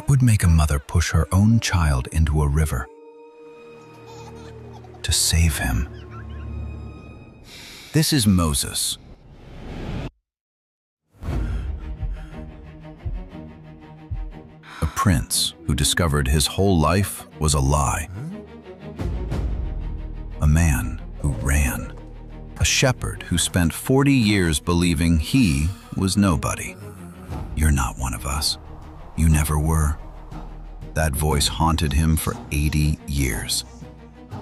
What would make a mother push her own child into a river to save him? This is Moses. A prince who discovered his whole life was a lie. A man who ran. A shepherd who spent 40 years believing he was nobody. You're not one of us. You never were. That voice haunted him for 80 years.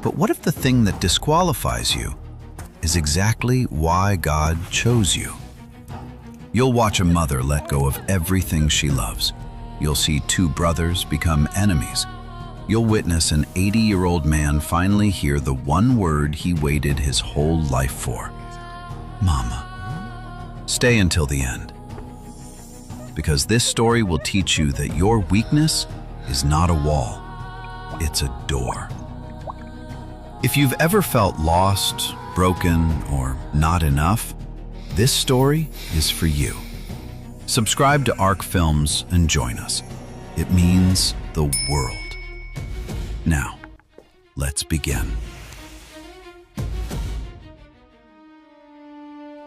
But what if the thing that disqualifies you is exactly why God chose you? You'll watch a mother let go of everything she loves. You'll see two brothers become enemies. You'll witness an 80-year-old man finally hear the one word he waited his whole life for. Mama. Stay until the end. Because this story will teach you that your weakness is not a wall. It's a door. If you've ever felt lost, broken, or not enough, this story is for you. Subscribe to ARC Films and join us. It means the world. Now, let's begin.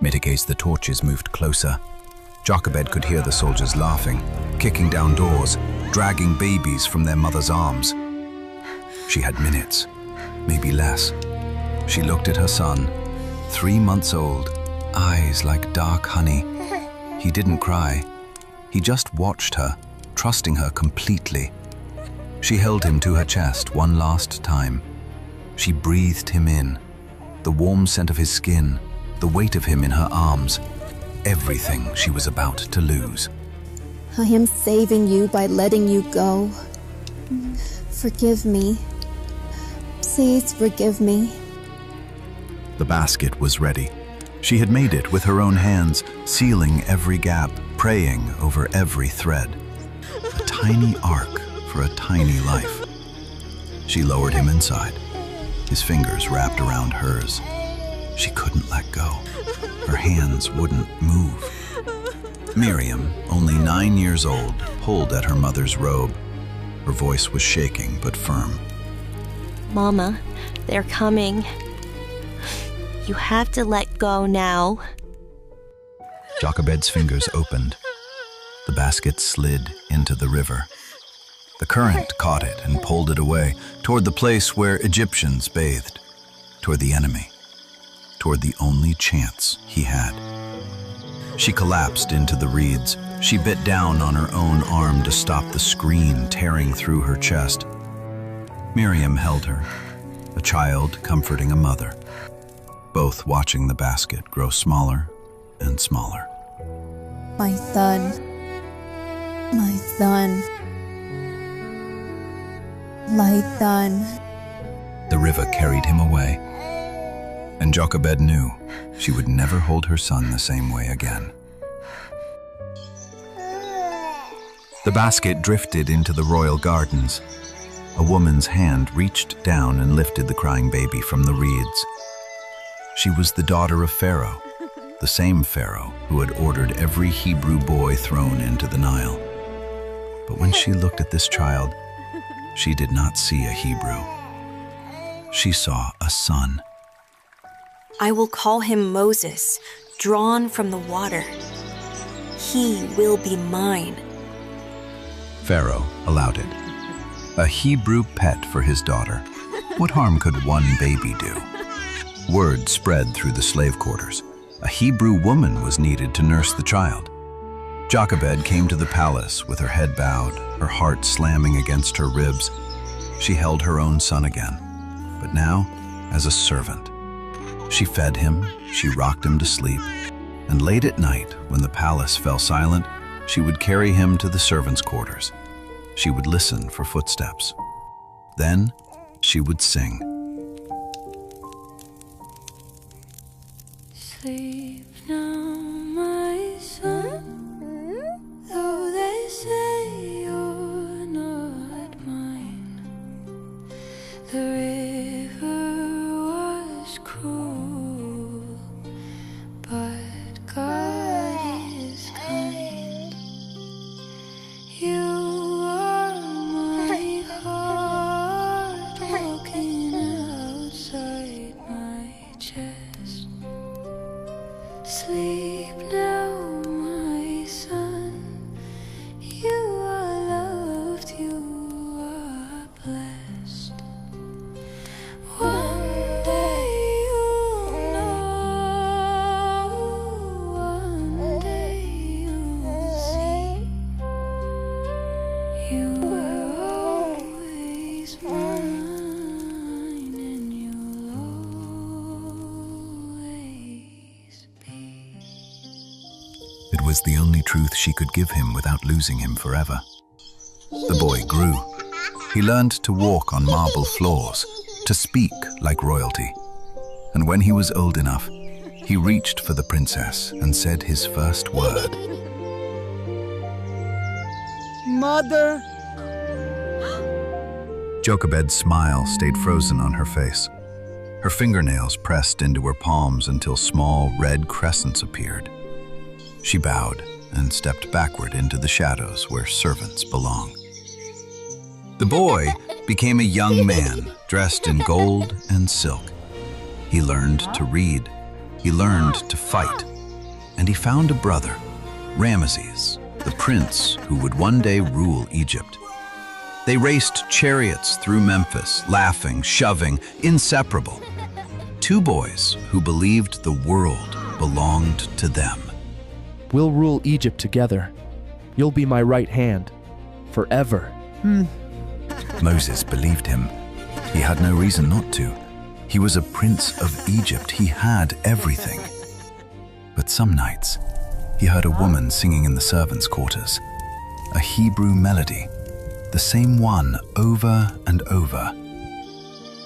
Mitigates the torches moved closer. Jochebed could hear the soldiers laughing, kicking down doors, dragging babies from their mother's arms. She had minutes, maybe less. She looked at her son, 3 months old, eyes like dark honey. He didn't cry. He just watched her, trusting her completely. She held him to her chest one last time. She breathed him in, the warm scent of his skin, the weight of him in her arms, everything she was about to lose. I am saving you by letting you go. Forgive me. Please forgive me. The basket was ready. She had made it with her own hands, sealing every gap, praying over every thread. A tiny ark for a tiny life. She lowered him inside, his fingers wrapped around hers. She couldn't let go. Her hands wouldn't move. Miriam, only 9 years old, pulled at her mother's robe. Her voice was shaking but firm. Mama, they're coming. You have to let go now. Jochebed's fingers opened. The basket slid into the river. The current caught it and pulled it away, toward the place where Egyptians bathed, toward the enemy, toward the only chance he had. She collapsed into the reeds. She bit down on her own arm to stop the scream tearing through her chest. Miriam held her, a child comforting a mother, both watching the basket grow smaller and smaller. My son. My son. My son. The river carried him away, and Jochebed knew she would never hold her son the same way again. The basket drifted into the royal gardens. A woman's hand reached down and lifted the crying baby from the reeds. She was the daughter of Pharaoh, the same Pharaoh who had ordered every Hebrew boy thrown into the Nile. But when she looked at this child, she did not see a Hebrew. She saw a son. I will call him Moses, drawn from the water. He will be mine. Pharaoh allowed it. A Hebrew pet for his daughter. What harm could one baby do? Word spread through the slave quarters. A Hebrew woman was needed to nurse the child. Jochebed came to the palace with her head bowed, her heart slamming against her ribs. She held her own son again, but now as a servant. She fed him, she rocked him to sleep, and late at night, when the palace fell silent, she would carry him to the servants' quarters. She would listen for footsteps. Then she would sing. Sleep now, my son, though they say you're not mine. The river was cruel, but God is kind. You are was the only truth she could give him without losing him forever. The boy grew. He learned to walk on marble floors, to speak like royalty. And when he was old enough, he reached for the princess and said his first word. Mother! Jochebed's smile stayed frozen on her face. Her fingernails pressed into her palms until small red crescents appeared. She bowed and stepped backward into the shadows where servants belong. The boy became a young man dressed in gold and silk. He learned to read, he learned to fight, and he found a brother, Ramesses, the prince who would one day rule Egypt. They raced chariots through Memphis, laughing, shoving, inseparable. Two boys who believed the world belonged to them. We'll rule Egypt together. You'll be my right hand, forever. Moses believed him. He had no reason not to. He was a prince of Egypt. He had everything. But some nights, he heard a woman singing in the servants' quarters, a Hebrew melody, the same one over and over.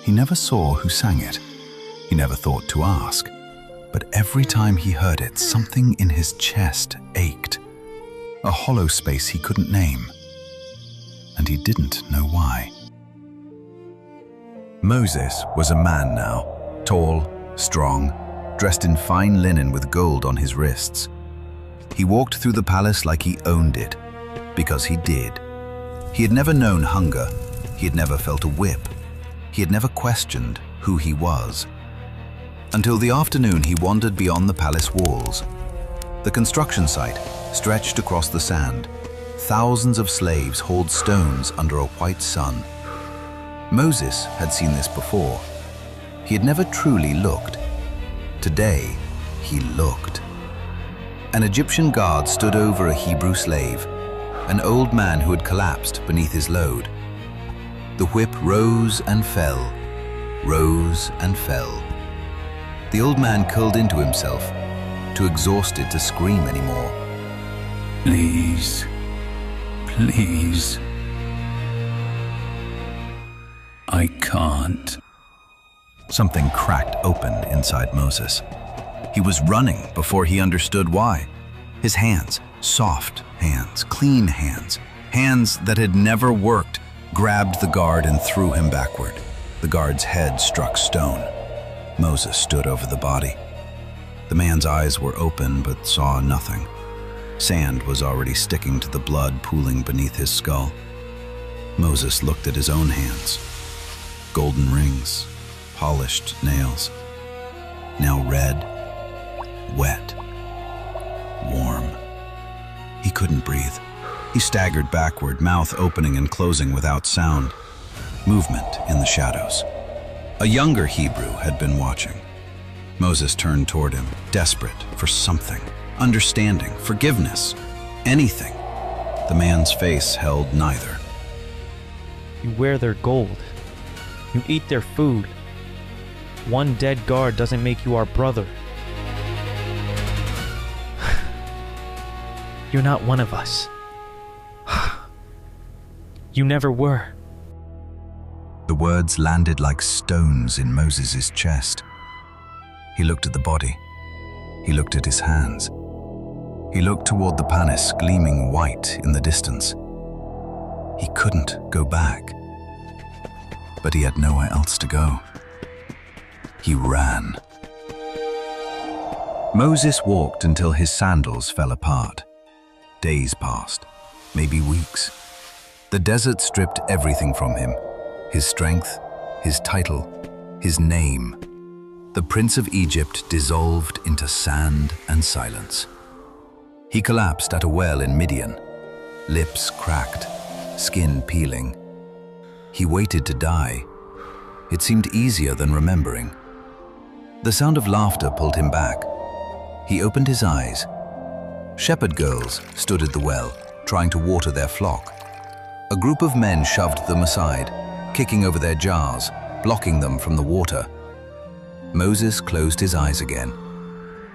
He never saw who sang it. He never thought to ask. But every time he heard it, something in his chest ached, a hollow space he couldn't name. And he didn't know why. Moses was a man now, tall, strong, dressed in fine linen with gold on his wrists. He walked through the palace like he owned it, because he did. He had never known hunger. He had never felt a whip. He had never questioned who he was. Until the afternoon he wandered beyond the palace walls. The construction site stretched across the sand. Thousands of slaves hauled stones under a white sun. Moses had seen this before. He had never truly looked. Today, he looked. An Egyptian guard stood over a Hebrew slave, an old man who had collapsed beneath his load. The whip rose and fell, rose and fell. The old man curled into himself, too exhausted to scream anymore. Please, please. I can't. Something cracked open inside Moses. He was running before he understood why. His hands, soft hands, clean hands, hands that had never worked, grabbed the guard and threw him backward. The guard's head struck stone. Moses stood over the body. The man's eyes were open but saw nothing. Sand was already sticking to the blood pooling beneath his skull. Moses looked at his own hands. Golden rings, polished nails. Now red, wet, warm. He couldn't breathe. He staggered backward, mouth opening and closing without sound. Movement in the shadows. A younger Hebrew had been watching. Moses turned toward him, desperate for something, understanding, forgiveness, anything. The man's face held neither. You wear their gold. You eat their food. One dead guard doesn't make you our brother. You're not one of us. You never were. The words landed like stones in Moses' chest. He looked at the body. He looked at his hands. He looked toward the palace gleaming white in the distance. He couldn't go back. But he had nowhere else to go. He ran. Moses walked until his sandals fell apart. Days passed, maybe weeks. The desert stripped everything from him. His strength, his title, his name. The Prince of Egypt dissolved into sand and silence. He collapsed at a well in Midian, lips cracked, skin peeling. He waited to die. It seemed easier than remembering. The sound of laughter pulled him back. He opened his eyes. Shepherd girls stood at the well, trying to water their flock. A group of men shoved them aside, kicking over their jars, blocking them from the water. Moses closed his eyes again.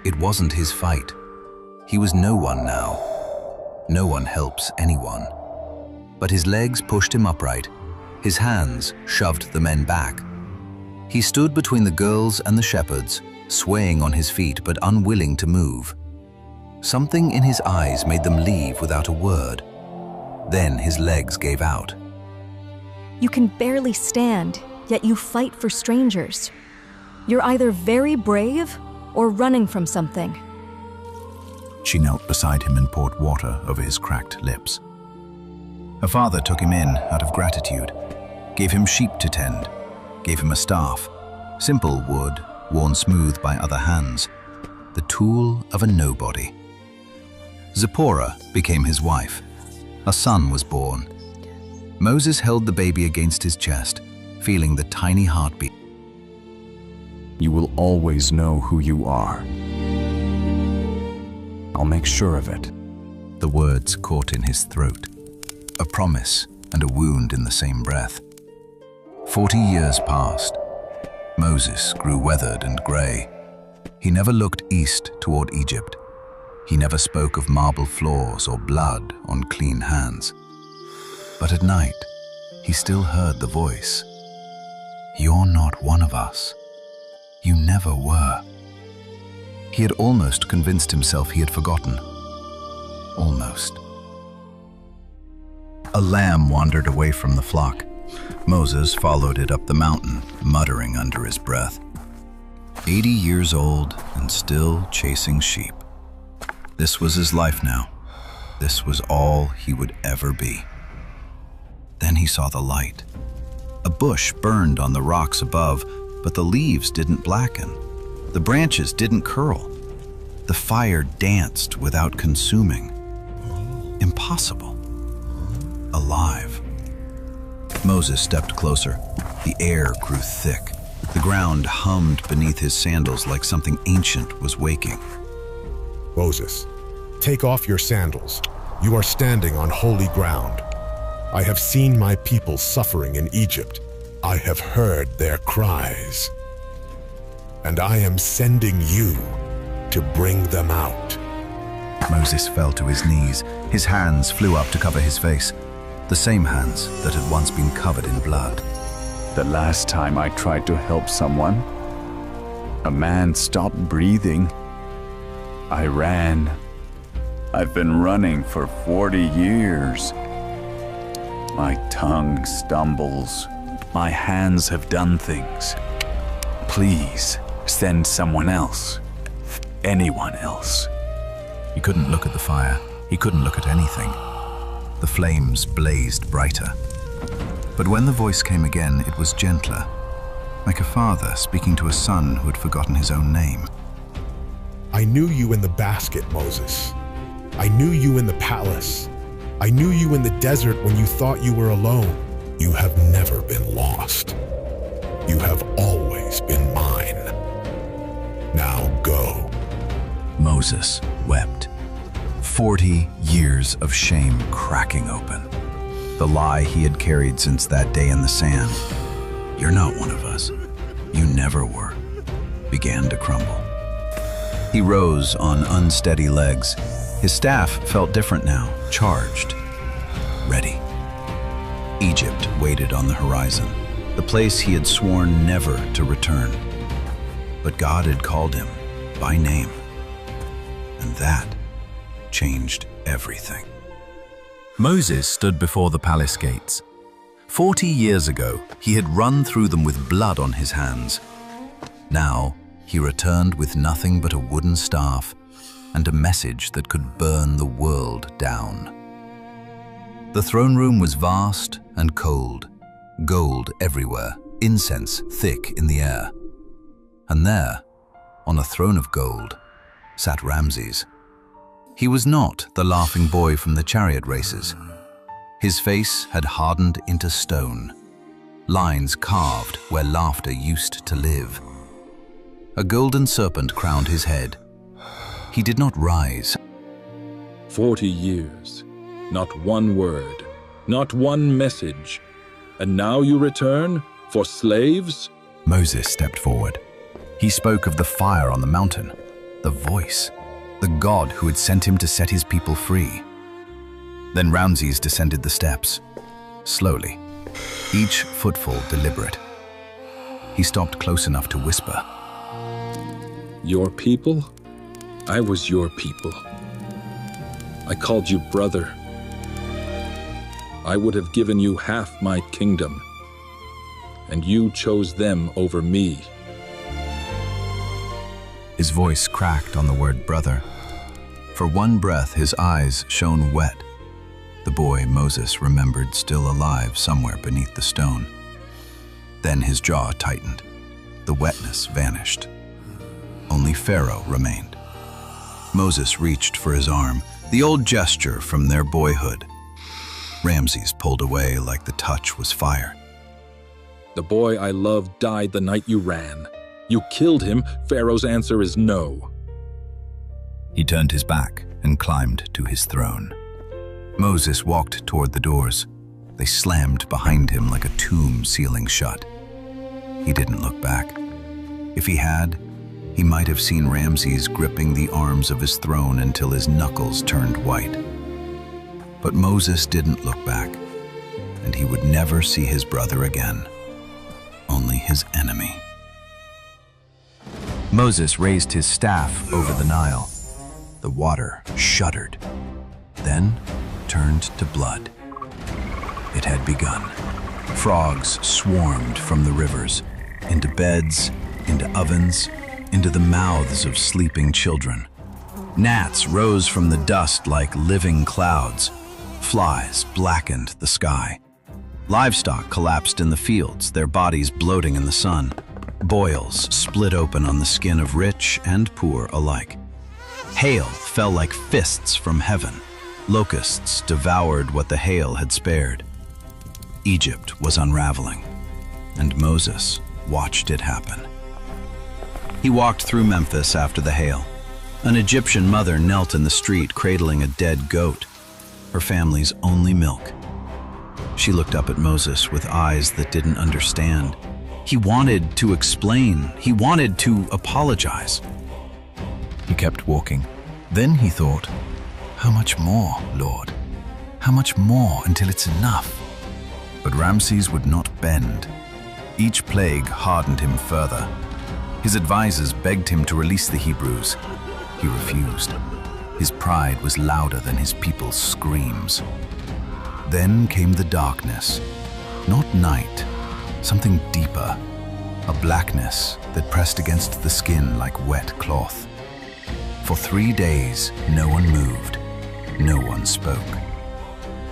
It wasn't his fight. He was no one now. No one helps anyone. But his legs pushed him upright. His hands shoved the men back. He stood between the girls and the shepherds, swaying on his feet but unwilling to move. Something in his eyes made them leave without a word. Then his legs gave out. You can barely stand, yet you fight for strangers. You're either very brave or running from something. She knelt beside him and poured water over his cracked lips. Her father took him in out of gratitude, gave him sheep to tend, gave him a staff, simple wood, worn smooth by other hands, the tool of a nobody. Zipporah became his wife. A son was born. Moses held the baby against his chest, feeling the tiny heartbeat. You will always know who you are. I'll make sure of it. The words caught in his throat, a promise and a wound in the same breath. 40 years passed. Moses grew weathered and gray. He never looked east toward Egypt. He never spoke of marble floors or blood on clean hands. But at night, he still heard the voice. You're not one of us. You never were. He had almost convinced himself he had forgotten. Almost. A lamb wandered away from the flock. Moses followed it up the mountain, muttering under his breath. 80 years old and still chasing sheep. This was his life now. This was all he would ever be. Then he saw the light. A bush burned on the rocks above, but the leaves didn't blacken. The branches didn't curl. The fire danced without consuming. Impossible. Alive. Moses stepped closer. The air grew thick. The ground hummed beneath his sandals like something ancient was waking. Moses, take off your sandals. You are standing on holy ground. I have seen my people suffering in Egypt. I have heard their cries. And I am sending you to bring them out. Moses fell to his knees. His hands flew up to cover his face, the same hands that had once been covered in blood. The last time I tried to help someone, a man stopped breathing. I ran. I've been running for 40 years. My tongue stumbles. My hands have done things. Please, send someone else. Anyone else. He couldn't look at the fire. He couldn't look at anything. The flames blazed brighter. But when the voice came again, it was gentler, like a father speaking to a son who had forgotten his own name. I knew you in the basket, Moses. I knew you in the palace. I knew you in the desert when you thought you were alone. You have never been lost. You have always been mine. Now go. Moses wept. 40 years of shame cracking open. The lie he had carried since that day in the sand, "You're not one of us. You never were," began to crumble. He rose on unsteady legs. His staff felt different now, charged, ready. Egypt waited on the horizon, the place he had sworn never to return. But God had called him by name, and that changed everything. Moses stood before the palace gates. 40 years ago, he had run through them with blood on his hands. Now, he returned with nothing but a wooden staff and a message that could burn the world down. The throne room was vast and cold, gold everywhere, incense thick in the air. And there, on a throne of gold, sat Ramses. He was not the laughing boy from the chariot races. His face had hardened into stone, lines carved where laughter used to live. A golden serpent crowned his head. He did not rise. 40 years, not one word, not one message. And now you return for slaves? Moses stepped forward. He spoke of the fire on the mountain, the voice, the god who had sent him to set his people free. Then Ramses descended the steps, slowly, each footfall deliberate. He stopped close enough to whisper. Your people? I was your people. I called you brother. I would have given you half my kingdom, and you chose them over me. His voice cracked on the word brother. For one breath, his eyes shone wet. The boy Moses remembered still alive somewhere beneath the stone. Then his jaw tightened. The wetness vanished. Only Pharaoh remained. Moses reached for his arm, the old gesture from their boyhood. Ramses pulled away like the touch was fire. The boy I loved died the night you ran. You killed him. Pharaoh's answer is no. He turned his back and climbed to his throne. Moses walked toward the doors. They slammed behind him like a tomb sealing shut. He didn't look back. If he had, he might have seen Ramses gripping the arms of his throne until his knuckles turned white. But Moses didn't look back, and he would never see his brother again, only his enemy. Moses raised his staff over the Nile. The water shuddered, then turned to blood. It had begun. Frogs swarmed from the rivers, into beds, into ovens, into the mouths of sleeping children. Gnats rose from the dust like living clouds. Flies blackened the sky. Livestock collapsed in the fields, their bodies bloating in the sun. Boils split open on the skin of rich and poor alike. Hail fell like fists from heaven. Locusts devoured what the hail had spared. Egypt was unraveling, and Moses watched it happen. He walked through Memphis after the hail. An Egyptian mother knelt in the street cradling a dead goat, her family's only milk. She looked up at Moses with eyes that didn't understand. He wanted to explain. He wanted to apologize. He kept walking. Then he thought, how much more, Lord? How much more until it's enough? But Ramses would not bend. Each plague hardened him further. His advisors begged him to release the Hebrews. He refused. His pride was louder than his people's screams. Then came the darkness. Not night, something deeper. A blackness that pressed against the skin like wet cloth. For 3 days, no one moved. No one spoke.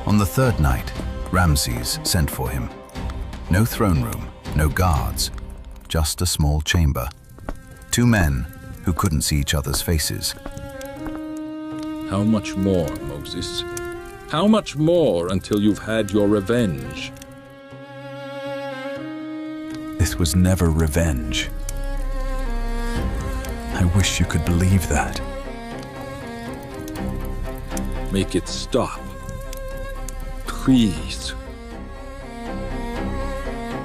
On the third night, Ramses sent for him. No throne room, no guards, just a small chamber. 2 men who couldn't see each other's faces. How much more, Moses? How much more until you've had your revenge? This was never revenge. I wish you could believe that. Make it stop. Please.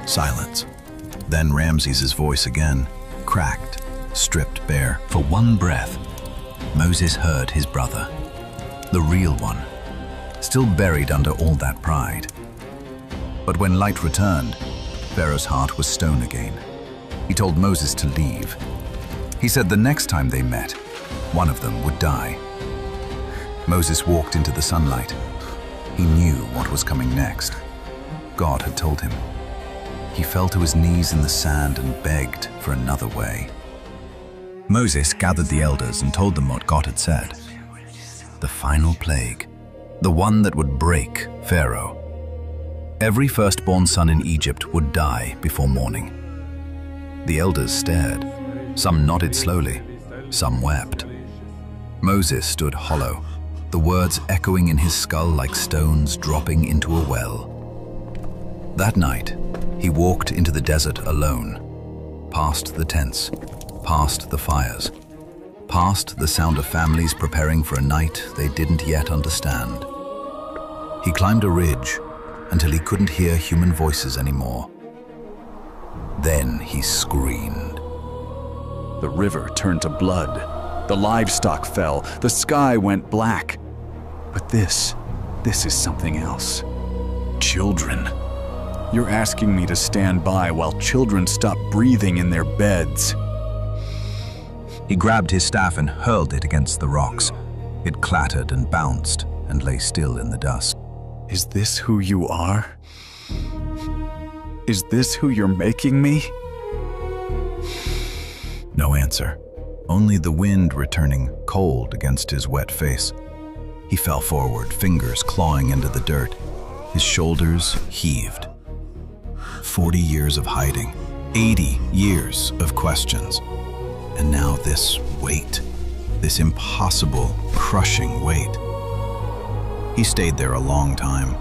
Silence. Then Ramses' voice again, cracked, stripped bare. For one breath, Moses heard his brother, the real one, still buried under all that pride. But when light returned, Pharaoh's heart was stone again. He told Moses to leave. He said the next time they met, one of them would die. Moses walked into the sunlight. He knew what was coming next. God had told him. He fell to his knees in the sand and begged for another way. Moses gathered the elders and told them what God had said. The final plague, the one that would break Pharaoh. Every firstborn son in Egypt would die before morning. The elders stared. Some nodded slowly, some wept. Moses stood hollow, the words echoing in his skull like stones dropping into a well. That night, he walked into the desert alone, past the tents, past the fires, past the sound of families preparing for a night they didn't yet understand. He climbed a ridge until he couldn't hear human voices anymore. Then he screamed. The river turned to blood. The livestock fell. The sky went black. But this is something else. Children. You're asking me to stand by while children stop breathing in their beds. He grabbed his staff and hurled it against the rocks. It clattered and bounced and lay still in the dust. Is this who you are? Is this who you're making me? No answer. Only the wind returning cold against his wet face. He fell forward, fingers clawing into the dirt. His shoulders heaved. 40 years of hiding, 80 years of questions. And now this weight, this impossible, crushing weight. He stayed there a long time.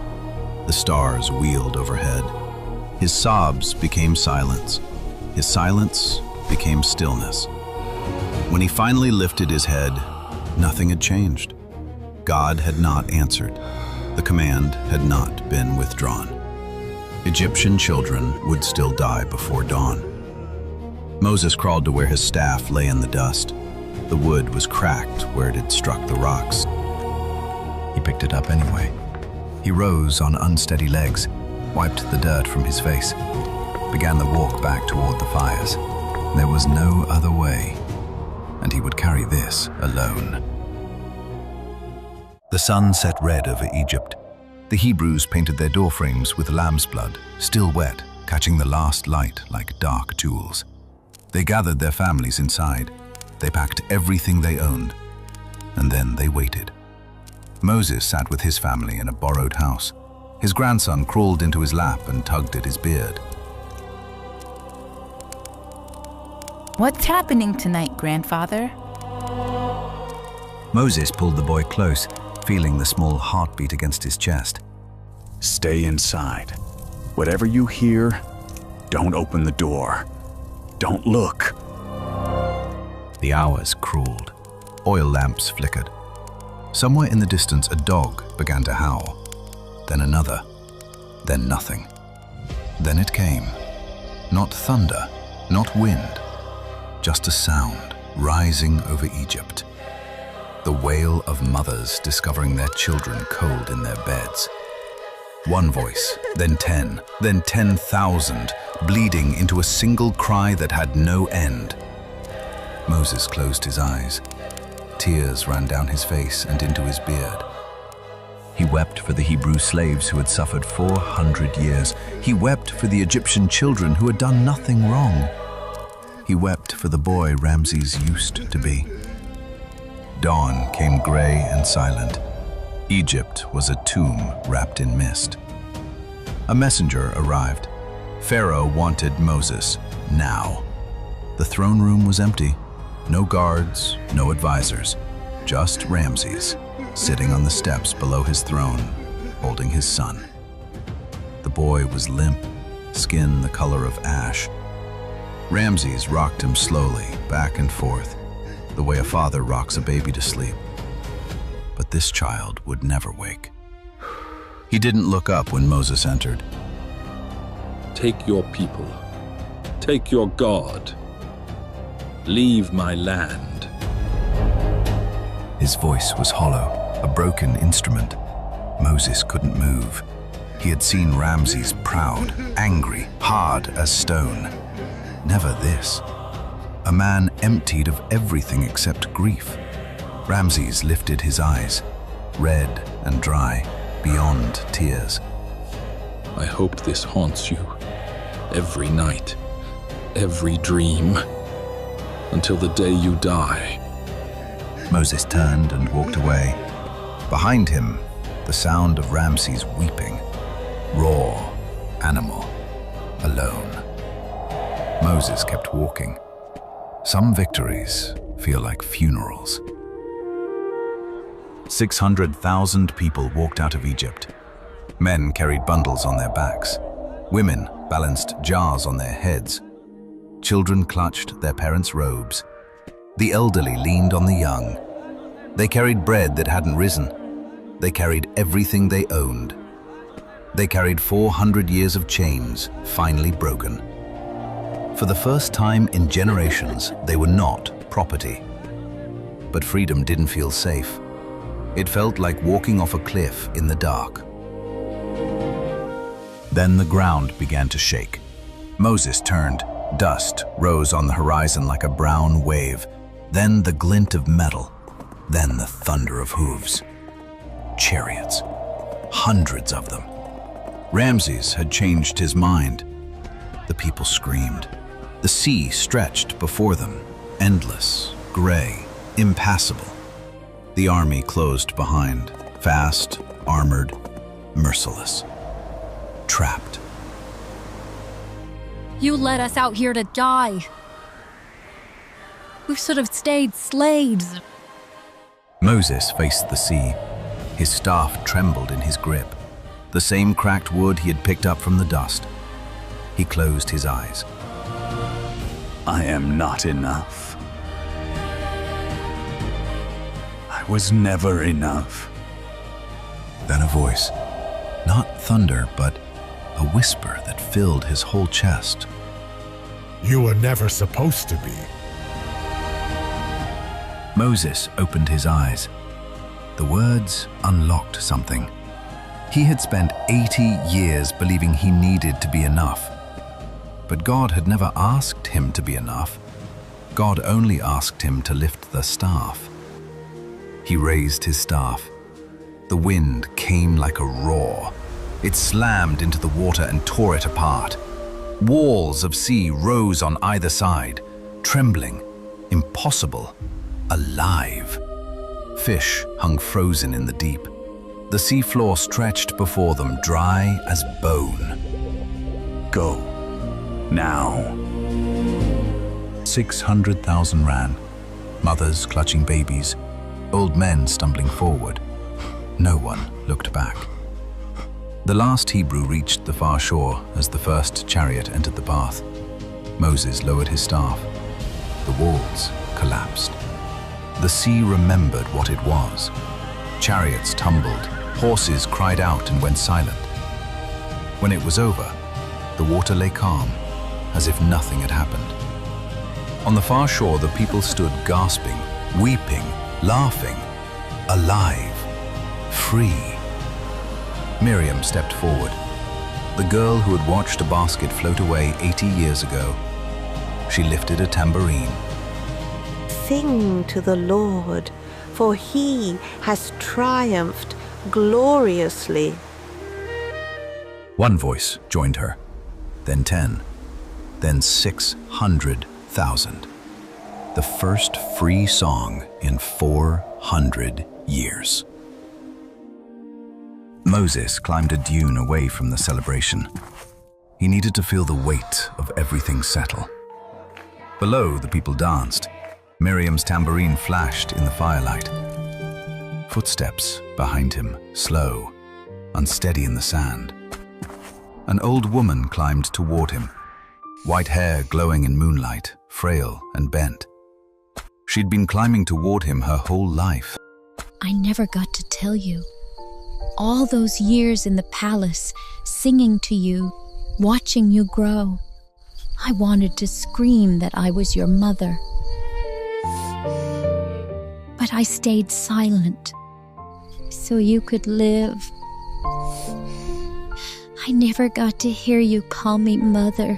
The stars wheeled overhead. His sobs became silence. His silence became stillness. When he finally lifted his head, nothing had changed. God had not answered. The command had not been withdrawn. Egyptian children would still die before dawn. Moses crawled to where his staff lay in the dust. The wood was cracked where it had struck the rocks. He picked it up anyway. He rose on unsteady legs, wiped the dirt from his face, began the walk back toward the fires. There was no other way, and he would carry this alone. The sun set red over Egypt. The Hebrews painted their doorframes with lamb's blood, still wet, catching the last light like dark jewels. They gathered their families inside. They packed everything they owned, and then they waited. Moses sat with his family in a borrowed house. His grandson crawled into his lap and tugged at his beard. What's happening tonight, grandfather? Moses pulled the boy close, feeling the small heartbeat against his chest. Stay inside. Whatever you hear, don't open the door. Don't look. The hours crawled. Oil lamps flickered. Somewhere in the distance, a dog began to howl. Then another. Then nothing. Then it came. Not thunder, not wind. Just a sound rising over Egypt. The wail of mothers discovering their children cold in their beds. One voice, then 10, then 10,000, bleeding into a single cry that had no end. Moses closed his eyes. Tears ran down his face and into his beard. He wept for the Hebrew slaves who had suffered 400 years. He wept for the Egyptian children who had done nothing wrong. He wept for the boy Ramses used to be. Dawn came gray and silent. Egypt was a tomb wrapped in mist. A messenger arrived. Pharaoh wanted Moses now. The throne room was empty. No guards, no advisors, just Ramses, sitting on the steps below his throne, holding his son. The boy was limp, skin the color of ash. Ramses rocked him slowly, back and forth, the way a father rocks a baby to sleep. But this child would never wake. He didn't look up when Moses entered. Take your people. Take your God. Leave my land. His voice was hollow, a broken instrument. Moses couldn't move. He had seen Ramses proud, angry, hard as stone. Never this. A man emptied of everything except grief. Ramses lifted his eyes, red and dry, beyond tears. I hope this haunts you every night, every dream, until the day you die. Moses turned and walked away. Behind him, the sound of Ramses weeping. Raw, animal, alone. Moses kept walking. Some victories feel like funerals. 600,000 people walked out of Egypt. Men carried bundles on their backs. Women balanced jars on their heads. Children clutched their parents' robes. The elderly leaned on the young. They carried bread that hadn't risen. They carried everything they owned. They carried 400 years of chains, finally broken. For the first time in generations, they were not property. but freedom didn't feel safe. It felt like walking off a cliff in the dark. Then the ground began to shake. Moses turned. Dust rose on the horizon like a brown wave. Then the glint of metal. Then the thunder of hooves. Chariots. Hundreds of them. Ramses had changed his mind. The people screamed. The sea stretched before them, endless, gray, impassable. The army closed behind, fast, armored, merciless. Trapped. You led us out here to die. We should have stayed slaves. Moses faced the sea. His staff trembled in his grip, the same cracked wood he had picked up from the dust. He closed his eyes. I am not enough. I was never enough. Then a voice, not thunder, but a whisper that filled his whole chest. You were never supposed to be. Moses opened his eyes. The words unlocked something. He had spent 80 years believing he needed to be enough. But God had never asked him to be enough. God only asked him to lift the staff. He raised his staff. The wind came like a roar. It slammed into the water and tore it apart. Walls of sea rose on either side, trembling, impossible, alive. Fish hung frozen in the deep. The seafloor stretched before them, dry as bone. Go. Now. 600,000 ran, mothers clutching babies, old men stumbling forward. No one looked back. The last Hebrew reached the far shore as the first chariot entered the path. Moses lowered his staff. The walls collapsed. The sea remembered what it was. Chariots tumbled, horses cried out and went silent. When it was over, the water lay calm, as if nothing had happened. On the far shore, the people stood gasping, weeping, laughing, alive, free. Miriam stepped forward, the girl who had watched a basket float away 80 years ago. She lifted a tambourine. Sing to the Lord, for he has triumphed gloriously. One voice joined her, then 10, then 600,000. The first free song in 400 years. Moses climbed a dune away from the celebration. He needed to feel the weight of everything settle. Below, the people danced. Miriam's tambourine flashed in the firelight. Footsteps behind him, slow, unsteady in the sand. An old woman climbed toward him, white hair glowing in moonlight, frail and bent. She'd been climbing toward him her whole life. I never got to tell you. All those years in the palace, singing to you, watching you grow. I wanted to scream that I was your mother. But I stayed silent, so you could live. I never got to hear you call me mother.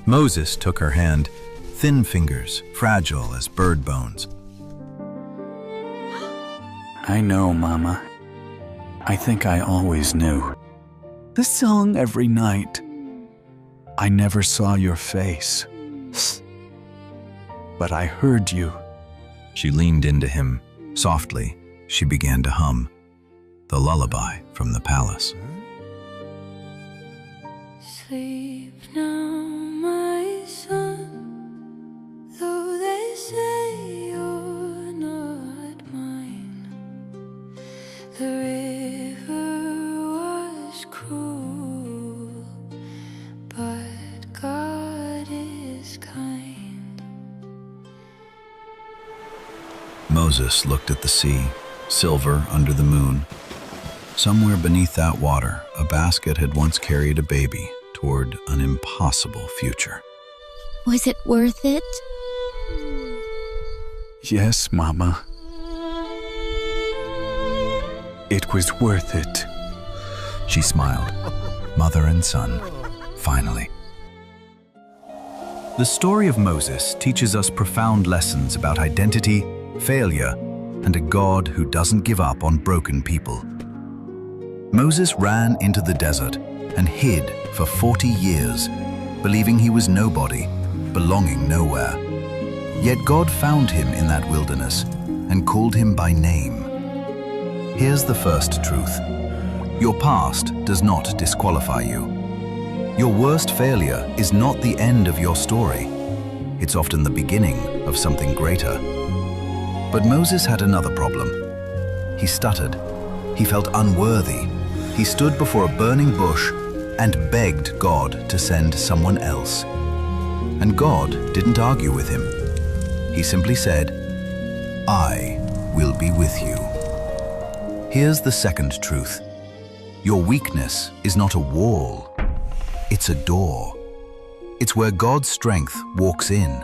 Moses took her hand, thin fingers, fragile as bird bones. I know, Mama. I think I always knew. The song every night. I never saw your face. But I heard you. She leaned into him. Softly, she began to hum the lullaby from the palace. Sleep now, my son, though they say you're not mine. The river was cruel, but God is kind. Moses looked at the sea, silver under the moon. Somewhere beneath that water, a basket had once carried a baby toward an impossible future. Was it worth it? Yes, Mama. It was worth it. She smiled. Mother and son, finally. The story of Moses teaches us profound lessons about identity, failure, and a God who doesn't give up on broken people. Moses ran into the desert and hid for 40 years, believing he was nobody, belonging nowhere. Yet God found him in that wilderness and called him by name. Here's the first truth. Your past does not disqualify you. Your worst failure is not the end of your story. It's often the beginning of something greater. But Moses had another problem. He stuttered. He felt unworthy. He stood before a burning bush and begged God to send someone else. And God didn't argue with him. He simply said, "I will be with you." Here's the second truth. Your weakness is not a wall. It's a door. It's where God's strength walks in.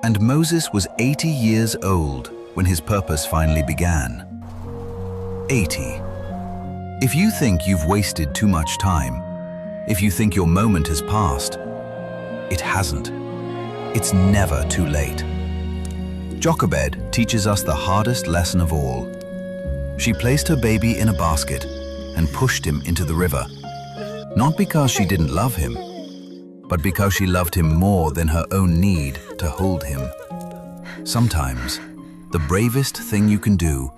And Moses was 80 years old when his purpose finally began. 80. If you think you've wasted too much time, if you think your moment has passed, it hasn't. It's never too late. Jochebed teaches us the hardest lesson of all. She placed her baby in a basket and pushed him into the river, not because she didn't love him, but because she loved him more than her own need to hold him. Sometimes, the bravest thing you can do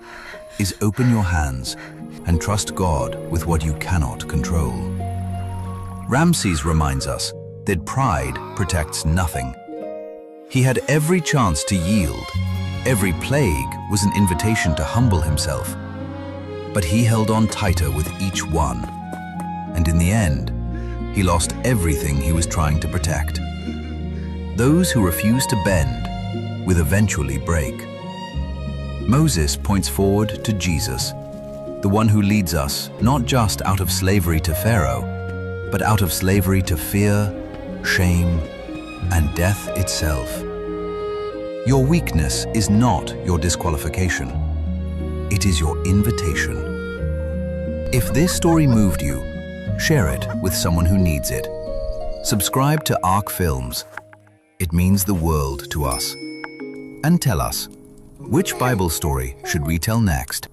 is open your hands and trust God with what you cannot control. Ramses reminds us that pride protects nothing. He had every chance to yield. Every plague was an invitation to humble himself. But he held on tighter with each one. And in the end, he lost everything he was trying to protect. Those who refuse to bend will eventually break. Moses points forward to Jesus, the one who leads us not just out of slavery to Pharaoh, but out of slavery to fear, shame, and death itself. Your weakness is not your disqualification. It is your invitation. If this story moved you, share it with someone who needs it. Subscribe to ARC Films. It means the world to us. And tell us, which Bible story should we tell next?